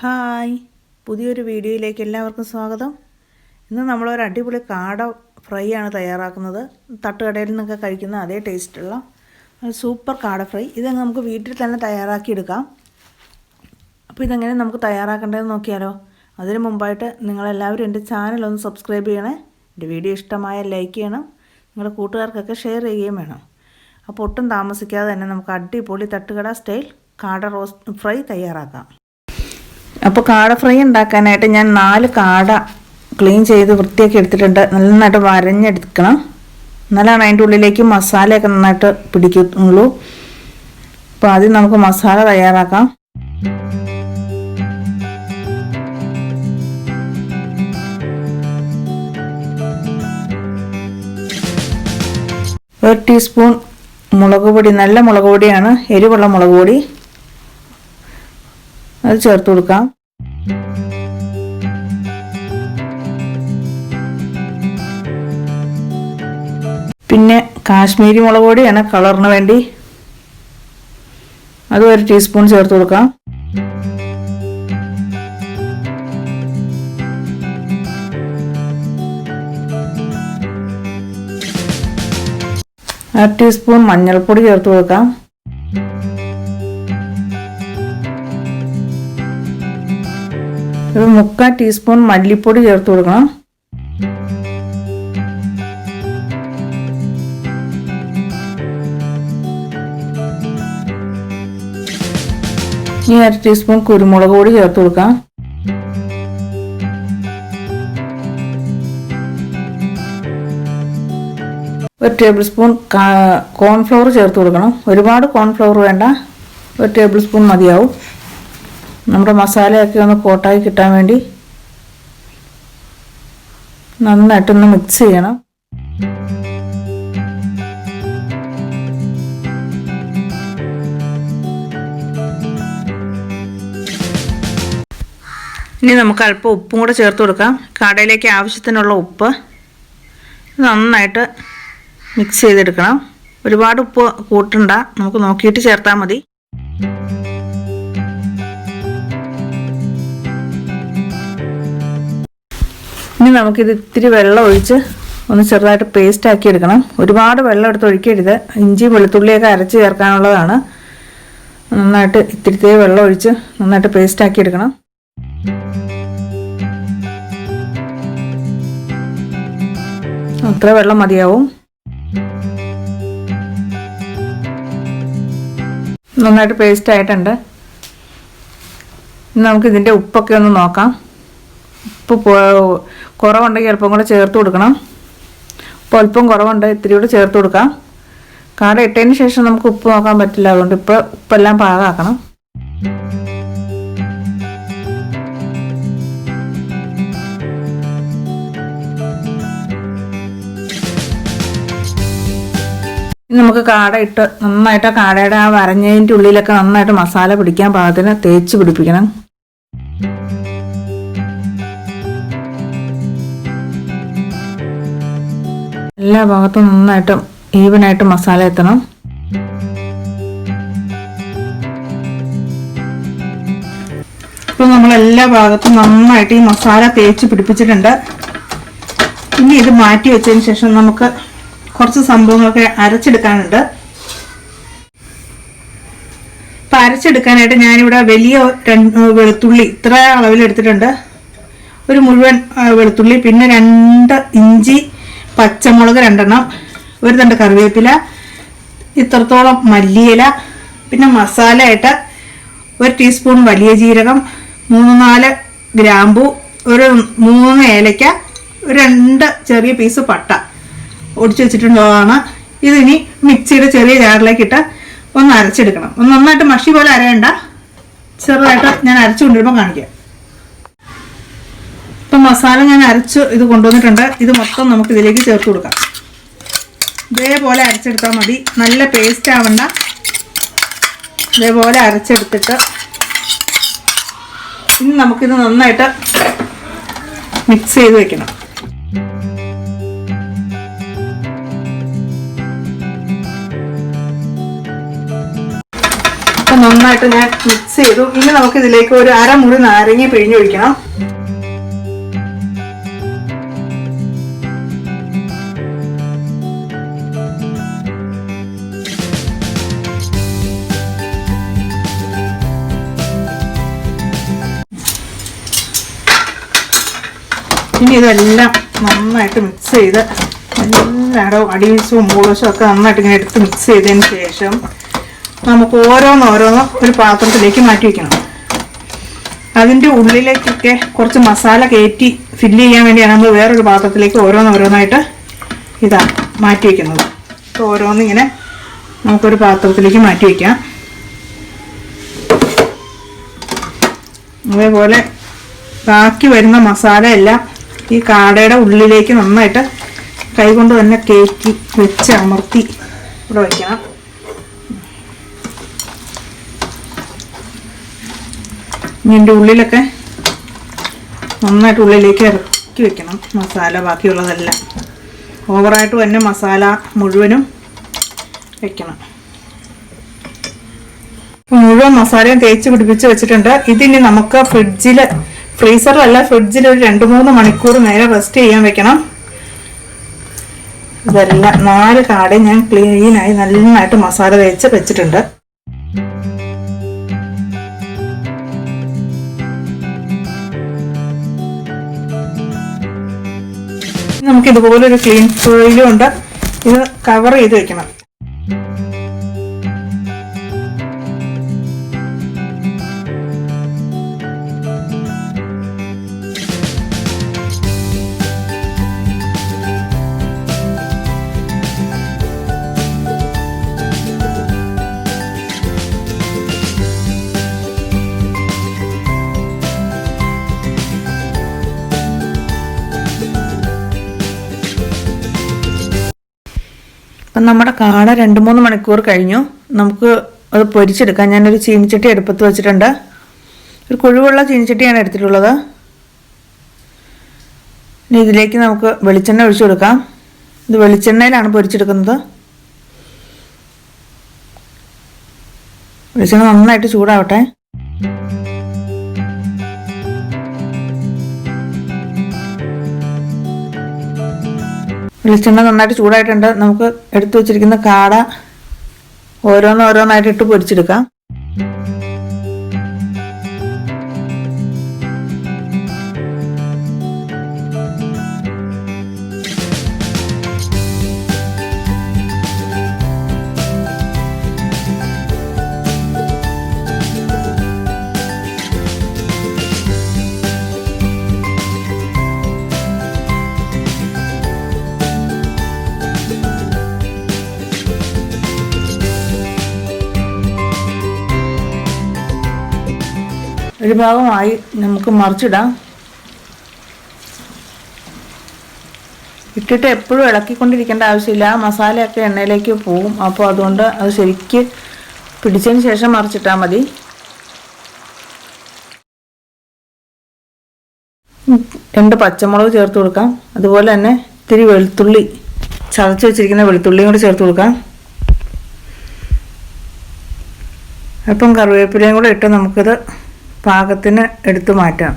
Hi, പുതിയൊരു വീഡിയോയിലേക്ക് എല്ലാവർക്കും സ്വാഗതം. ഇന്ന് നമ്മളൊരു അടിപൊളി കാട ഫ്രൈ ആണ് തയ്യാറാക്കുന്നത്. തട്ടുകടയിൽ നിന്നൊക്കെ കഴിക്കുന്ന അതേ ടേസ്റ്റുള്ള സൂപ്പർ കാട ഫ്രൈ. ഇതങ്ങ് നമുക്ക് വീട്ടിൽ തന്നെ തയ്യാറാക്കിയെടുക്കാം. അപ്പോൾ ഇതെങ്ങനെ നമുക്ക് തയ്യാറാക്കേണ്ടതെന്ന് നോക്കിയാലോ. അതിന് മുമ്പായിട്ട് നിങ്ങളെല്ലാവരും എൻ്റെ ചാനലൊന്ന് സബ്സ്ക്രൈബ് ചെയ്യണേ. എൻ്റെ വീഡിയോ ഇഷ്ടമായ ലൈക്ക് ചെയ്യണം. നിങ്ങളുടെ കൂട്ടുകാർക്കൊക്കെ ഷെയർ ചെയ്യുകയും വേണം. അപ്പോൾ ഒട്ടും താമസിക്കാതെ തന്നെ നമുക്ക് അടിപൊളി തട്ടുകട സ്റ്റൈൽ കാട റോസ്റ്റ് ഫ്രൈ തയ്യാറാക്കാം. അപ്പോൾ കാട ഫ്രൈ ഉണ്ടാക്കാനായിട്ട് ഞാൻ 4 കാട ക്ലീൻ ചെയ്ത് വൃത്തിയാക്കി എടുത്തിട്ടുണ്ട്. നന്നായിട്ട് വരഞ്ഞെടുക്കണം. എന്നാലാണ് അതിൻ്റെ ഉള്ളിലേക്ക് മസാലയൊക്കെ നന്നായിട്ട് പിടിക്കുള്ളൂ. അപ്പോൾ ആദ്യം നമുക്ക് മസാല തയ്യാറാക്കാം. ഒരു ടീസ്പൂൺ മുളക് പൊടി, നല്ല മുളക് പൊടിയാണ്, എരിവുള്ള മുളക് പൊടി, അത് ചേർത്ത് കൊടുക്കാം. പിന്നെ കാശ്മീരി മുളക് പൊടിയാണ് കളറിന് വേണ്ടി, അത് 1 ടീസ്പൂൺ ചേർത്ത് കൊടുക്കാം. അര ടീസ്പൂൺ മഞ്ഞൾപ്പൊടി ചേർത്ത് കൊടുക്കാം. ഒരു 3/4 ടീസ്പൂൺ മല്ലിപ്പൊടി ചേർത്ത് കൊടുക്കണം. ഇനി 1 ടീസ്പൂൺ കുരുമുളക് പൊടി ചേർത്ത് കൊടുക്കാം. ഒരു ടേബിൾ സ്പൂൺ കോൺഫ്ലവർ ചേർത്ത് കൊടുക്കണം. ഒരുപാട് കോൺഫ്ലവർ വേണ്ട, 1 ടേബിൾ സ്പൂൺ മതിയാവും. നമ്മുടെ മസാലയൊക്കെ ഒന്ന് കോട്ടായി കിട്ടാൻ വേണ്ടി നന്നായിട്ടൊന്ന് മിക്സ് ചെയ്യണം. ഇനി നമുക്ക് അല്പം ഉപ്പും കൂടെ ചേർത്ത് കൊടുക്കാം. കടയിലേക്ക് ആവശ്യത്തിനുള്ള ഉപ്പ് നന്നായിട്ട് മിക്സ് ചെയ്തെടുക്കണം. ഒരുപാട് ഉപ്പ് കൂട്ടണ്ട, നമുക്ക് നോക്കിയിട്ട് ചേർത്താൽ മതി. ഇനി നമുക്കിത് ഇത്തിരി വെള്ളം ഒഴിച്ച് ഒന്ന് ചെറുതായിട്ട് പേസ്റ്റ് ആക്കി എടുക്കണം. ഒരുപാട് വെള്ളം എടുത്ത് ഒഴിക്കരുത്. ഇഞ്ചി വെളുത്തുള്ളിയൊക്കെ അരച്ച് ചേർക്കാനുള്ളതാണ്. നന്നായിട്ട് ഇത്തിരി വെള്ളം ഒഴിച്ച് നന്നായിട്ട് പേസ്റ്റ് ആക്കി എടുക്കണം. അത്ര വെള്ളം മതിയാവും. നന്നായിട്ട് പേസ്റ്റ് ആയിട്ടുണ്ട്. നമുക്ക് ഇതിൻ്റെ ഉപ്പൊക്കെ ഒന്ന് നോക്കാം. ഉപ്പ് കുറവുണ്ടെങ്കിൽ അല്പം കൂടെ ചേർത്ത് കൊടുക്കണം. ഇപ്പോൾ അല്പം കുറവുണ്ട്, ഇത്തിരി കൂടെ ചേർത്ത് കൊടുക്കാം. കാട ഇട്ടതിന് ശേഷം നമുക്ക് ഉപ്പ് നോക്കാൻ പറ്റില്ല, അതുകൊണ്ട് ഇപ്പോൾ ഉപ്പെല്ലാം പാകമാക്കണം. നമുക്ക് കാട ഇട്ട് നന്നായിട്ട് കാടയുടെ ആ വരഞ്ഞതിൻ്റെ ഉള്ളിലൊക്കെ നന്നായിട്ട് മസാല പിടിക്കാൻ പാകത്തിന് തേച്ച് പിടിപ്പിക്കണം. എല്ലാ ഭാഗത്തും നന്നായിട്ട് ഈവനായിട്ട് മസാല എത്തണം. ഇപ്പോൾ നമ്മൾ എല്ലാ ഭാഗത്തും നന്നായിട്ട് ഈ മസാല തേച്ച് പിടിപ്പിച്ചിട്ടുണ്ട്. ഇനി ഇത് മാറ്റി വെച്ചതിന് ശേഷം നമുക്ക് കുറച്ച് സംഭവങ്ങളൊക്കെ അരച്ചെടുക്കാനുണ്ട്. അപ്പം അരച്ചെടുക്കാനായിട്ട് ഞാനിവിടെ വലിയ വെളുത്തുള്ളി ഇത്ര അളവിലെടുത്തിട്ടുണ്ട്. ഒരു മുഴുവൻ വെളുത്തുള്ളി, പിന്നെ 2 ഇഞ്ചി, പച്ചമുളക് 2 എണ്ണം, 1 തണ്ട് കറിവേപ്പില, ഇത്രത്തോളം മല്ലിയില, പിന്നെ മസാലയായിട്ട് 1 ടീസ്പൂൺ വലിയ ജീരകം, 3-4 ഗ്രാമ്പു, ഒരു 3 ഏലക്ക, 2 ചെറിയ പീസ് പട്ട ഒടിച്ചു വെച്ചിട്ടുള്ളതാണ്. ഇതിനി മിക്സിയുടെ ചെറിയ ജാറിലേക്ക് ഇട്ട് ഒന്ന് അരച്ചെടുക്കണം. ഒന്ന് നന്നായിട്ട് മഷി പോലെ അരയണ്ട, ചെറുതായിട്ട് ഞാൻ അരച്ചു കൊണ്ടുവരുമ്പോൾ കാണിക്കാം. ഇപ്പം മസാല ഞാൻ അരച്ച് ഇത് കൊണ്ടുവന്നിട്ടുണ്ട്. ഇത് മൊത്തം നമുക്ക് ഇതിലേക്ക് ചേർത്ത് കൊടുക്കാം. ഇതേപോലെ അരച്ചെടുത്താൽ മതി, നല്ല പേസ്റ്റ് ആവണ്ട. ഇതേപോലെ അരച്ചെടുത്തിട്ട് ഇനി നമുക്കിത് നന്നായിട്ട് മിക്സ് ചെയ്ത് വെക്കണം. നന്നായിട്ട് ഞാൻ മിക്സ് ചെയ്തു. ഇനി നമുക്ക് ഇതിലേക്ക് ഒരു അരമുറി നാരങ്ങ പിഴിഞ്ഞൊഴിക്കണം. ഇനി ഇതെല്ലാം നന്നായിട്ട് മിക്സ് ചെയ്ത് എല്ലായിടവും അടിവശവും മുകൾവശവും ഒക്കെ നന്നായിട്ട് ഇങ്ങനെ എടുത്ത് മിക്സ് ചെയ്തതിന് ശേഷം നമുക്ക് ഓരോന്നോരോന്നും ഒരു പാത്രത്തിലേക്ക് മാറ്റി വയ്ക്കണം. അതിൻ്റെ ഉള്ളിലേക്കൊക്കെ കുറച്ച് മസാല കയറ്റി ഫില്ല് ചെയ്യാൻ വേണ്ടിയാണ് നമ്മൾ വേറൊരു പാത്രത്തിലേക്ക് ഓരോന്നോരോന്നായിട്ട് ഇതാ മാറ്റി വയ്ക്കുന്നത്. അപ്പോൾ ഓരോന്നിങ്ങനെ നമുക്കൊരു പാത്രത്തിലേക്ക് മാറ്റി വയ്ക്കാം. അതേപോലെ ബാക്കി വരുന്ന മസാല എല്ലാം ഈ കാടയുടെ ഉള്ളിലേക്ക് നന്നായിട്ട് കൈകൊണ്ട് തന്നെ കയറ്റി വെച്ച് അമർത്തി ഇവിടെ വയ്ക്കണം. ഇതിൻ്റെ ഉള്ളിലൊക്കെ നന്നായിട്ട് ഉള്ളിലേക്ക് ഇറക്കി വെക്കണം മസാല. ബാക്കിയുള്ളതെല്ലാം ഓവറായിട്ട് തന്നെ മസാല മുഴുവനും വെക്കണം. മുഴുവൻ മസാലയും തേച്ച് പിടിപ്പിച്ച് വെച്ചിട്ടുണ്ട്. ഇതിനി നമുക്ക് ഫ്രീസറിലല്ല ഫ്രിഡ്ജിൽ ഒരു 2-3 മണിക്കൂർ നേരെ റെസ്റ്റ് ചെയ്യാൻ വെക്കണം. ഇതെല്ലാം 4 കാടയും ഞാൻ ക്ലീനായി നന്നായിട്ട് മസാല തേച്ച് വെച്ചിട്ടുണ്ട്. നമുക്ക് ഇതുപോലൊരു ക്ലീൻ ഫോയിലും ഉണ്ട്. ഇത് കവർ ചെയ്ത് വെക്കണം. അപ്പം നമ്മുടെ കാട 2-3 മണിക്കൂർ കഴിഞ്ഞു. നമുക്ക് അത് പൊരിച്ചെടുക്കാം. ഞാനൊരു ചീനിച്ചട്ടി അടുപ്പത്ത് വെച്ചിട്ടുണ്ട്. ഒരു കുഴിവുള്ള ചീനിച്ചട്ടിയാണ് എടുത്തിട്ടുള്ളത്. ഇനി ഇതിലേക്ക് നമുക്ക് വെളിച്ചെണ്ണ ഒഴിച്ചു കൊടുക്കാം. ഇത് വെളിച്ചെണ്ണയിലാണ് പൊരിച്ചെടുക്കുന്നത്. വെളിച്ചെണ്ണ നന്നായിട്ട് ചൂടാവട്ടെ. വെളിച്ചെണ്ണ നന്നായിട്ട് ചൂടായിട്ടുണ്ട്. നമുക്ക് എടുത്തു വച്ചിരിക്കുന്ന കാട ഓരോന്നോരോന്നായിട്ട് ഇട്ട് പൊരിച്ചെടുക്കാം. ഒരു ഭാഗമായി നമുക്ക് മറിച്ചിടാം. ഇട്ടിട്ട് എപ്പോഴും ഇളക്കിക്കൊണ്ടിരിക്കേണ്ട ആവശ്യമില്ല. മസാലയൊക്കെ എണ്ണയിലേക്ക് പോവും. അപ്പോൾ അതുകൊണ്ട് അത് ശരിക്ക് പിടിച്ചതിന് ശേഷം മറിച്ചിട്ടാൽ മതി. 2 പച്ചമുളക് ചേർത്ത് കൊടുക്കാം. അതുപോലെ തന്നെ ഇത്തിരി വെളുത്തുള്ളി, ചതച്ച് വെച്ചിരിക്കുന്ന വെളുത്തുള്ളിയും കൂടി ചേർത്ത് കൊടുക്കാം. അല്പം കറിവേപ്പിലയും കൂടെ ഇട്ട് നമുക്കിത് പാകത്തിന് എടുത്തു മാറ്റാം.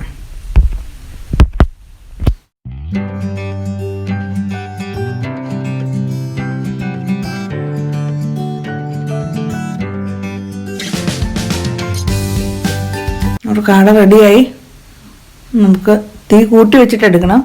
ഒരു കാട റെഡിയായി. നമുക്ക് തീ കൂട്ടി വെച്ചിട്ട് എടുക്കണം.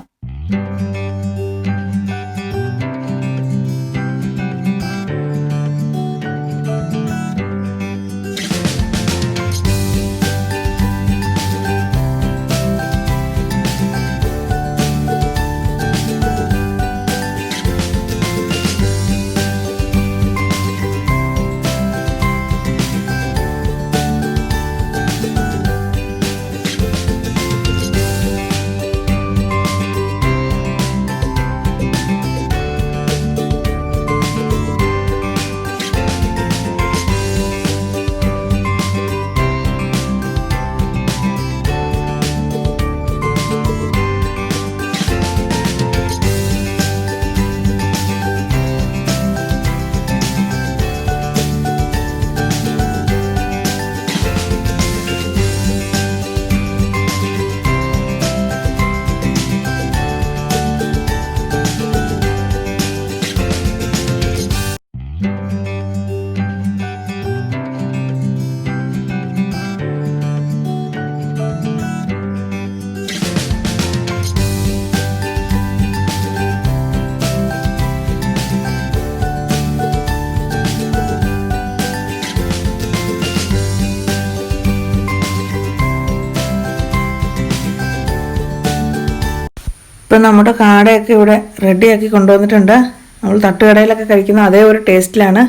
ഇപ്പം നമ്മുടെ കാടയൊക്കെ ഇവിടെ റെഡിയാക്കി കൊണ്ടുവന്നിട്ടുണ്ട്. നമ്മൾ തട്ടുകടയിലൊക്കെ കഴിക്കുന്ന അതേ ഒരു ടേസ്റ്റിലാണ്.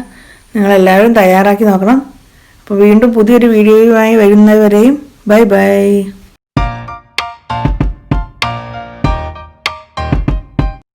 നിങ്ങളെല്ലാവരും തയ്യാറാക്കി നോക്കണം. അപ്പോൾ വീണ്ടും പുതിയൊരു വീഡിയോയുമായി വരുന്നവരെയും ബൈ ബൈ.